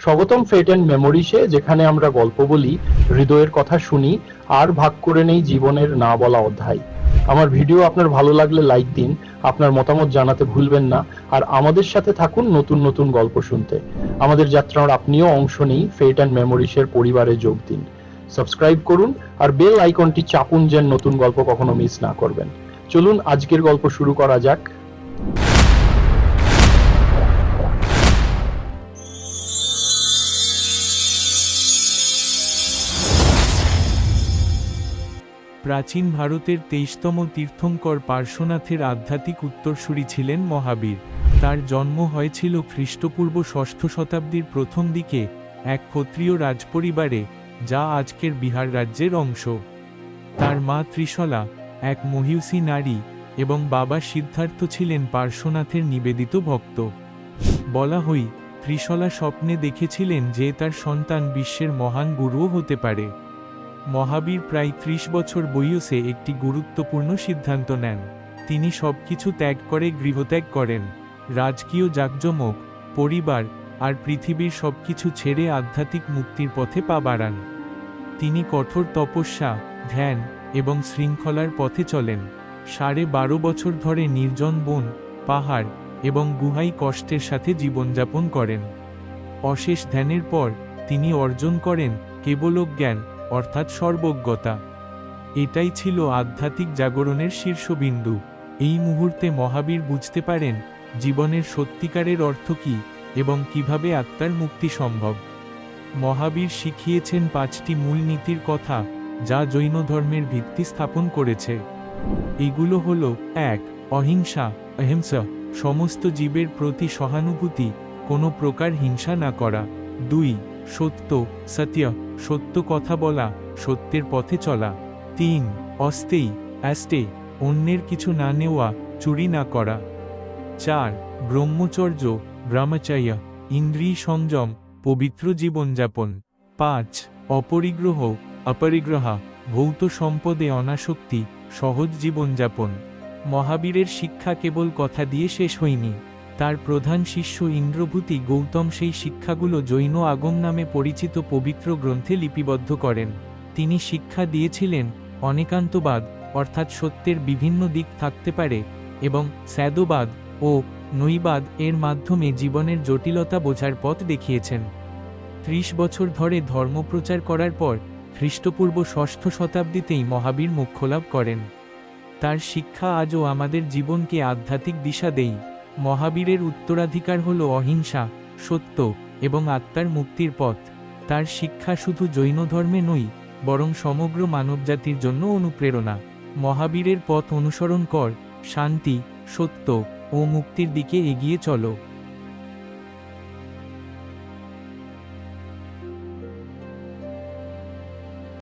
স্বাগতম ফেট অ্যান্ড মেমোরিসে, যেখানে আমরা গল্প বলি, হৃদয়ের কথা শুনি আর ভাগ করে নেই জীবনের না বলা অধ্যায়। আমার ভিডিও আপনার ভালো লাগলে লাইক দিন, আপনার মতামত জানাতে ভুলবেন না, আর আমাদের সাথে থাকুন নতুন নতুন গল্প শুনতে। আমাদের যাত্রার আপনিও অংশ নিন, ফেট অ্যান্ড মেমোরিসের পরিবারে যোগ দিন। সাবস্ক্রাইব করুন আর বেল আইকনটি চাপুন যেন নতুন গল্প কখনো মিস না করবেন। চলুন আজকের গল্প শুরু করা যাক। প্রাচীন ভারতের ২৩তম তীর্থঙ্কর পার্শ্বনাথের আধ্যাত্মিক উত্তরসূরি ছিলেন মহাবীর। তার জন্ম হয়েছিল খ্রিস্টপূর্ব ষষ্ঠ শতাব্দীর প্রথম দিকে এক ক্ষত্রিয় রাজপরিবারে, যা আজকের বিহার রাজ্যের অংশ। তার মা ত্রিশলা এক মহিষী নারী এবং বাবা সিদ্ধার্থ ছিলেন পার্শ্বনাথের নিবেদিত ভক্ত। বলা হয়, ত্রিশলা স্বপ্নে দেখেছিলেন যে তার সন্তান বিশ্বের মহান গুরুও হতে পারে। মহাবীর প্রায় ৩০ বছর বয়সে একটি গুরুত্বপূর্ণ সিদ্ধান্ত নেন। তিনি সবকিছু ত্যাগ করে গৃহত্যাগ করেন, রাজকীয় জাঁকজমক, পরিবার আর পৃথিবীর সবকিছু ছেড়ে আধ্যাত্মিক মুক্তির পথে পা বাড়ান। তিনি কঠোর তপস্যা, ধ্যান এবং শৃঙ্খলার পথে চলেন। ১২.৫ বছর ধরে নির্জন বন, পাহাড় এবং গুহায় কষ্টের সাথে জীবনযাপন করেন। অশেষ ধ্যানের পর তিনি অর্জন করেন কেবলজ্ঞান, অর্থাৎ সর্বজ্ঞতা। এটাই ছিল আধ্যাত্মিক জাগরণের শীর্ষবিন্দু। এই মুহূর্তে মহাবীর বুঝতে পারেন জীবনের সত্যিকারের অর্থ কী এবং কিভাবে আত্মার মুক্তি সম্ভব। মহাবীর শিখিয়েছেন ৫টি মূল নীতির কথা, যা জৈন ধর্মের ভিত্তি স্থাপন করেছে। এগুলো হলো: ১. অহিংসা, অহিংসা, সমস্ত জীবের প্রতি সহানুভূতি, কোনো প্রকার হিংসা না করা। ২. সত্য, সত্য, সত্য কথা বলা, সত্যের পথে চলা। ৩. অস্তেয়, অ্যাস্টে, অন্যের কিছু না নেওয়া, চুরি না করা। ৪. ব্রহ্মচর্য, ব্রহ্মচর্য, ইন্দ্রিয় সংযম, পবিত্র জীবনযাপন। ৫. অপরিগ্রহ, অপরিগ্রহ, ভৌত সম্পদে অনাসক্তি, সহজ জীবনযাপন। মহাবীরের শিক্ষা কেবল কথা দিয়ে শেষ হয়নি। তার প্রধান শিষ্য ইন্দ্রভূতি গৌতম সেই শিক্ষাগুলো জৈন আগম নামে পরিচিত পবিত্র গ্রন্থে লিপিবদ্ধ করেন। তিনি শিক্ষা দিয়েছিলেন অনেকান্তবাদ, অর্থাৎ সত্যের বিভিন্ন দিক থাকতে পারে, এবং স্যাদবাদ ও নৈবাদ এর মাধ্যমে জীবনের জটিলতা বোঝার পথ দেখিয়েছেন। ৩০ বছর ধরে ধর্মপ্রচার করার পর খ্রিস্টপূর্ব ষষ্ঠ শতাব্দীতেই মহাবীর মোক্ষলাভ করেন। তার শিক্ষা আজও আমাদের জীবনকে আধ্যাত্মিক দিশা দেয়। মহাবীরের উত্তরাধিকার হল অহিংসা, সত্য এবং আত্মার মুক্তির পথ। তার শিক্ষা শুধু জৈন ধর্মে নয়, বরং সমগ্র মানবজাতির জন্য অনুপ্রেরণা। মহাবীরের পথ অনুসরণ কর, শান্তি, সত্য ও মুক্তির দিকে এগিয়ে চলো।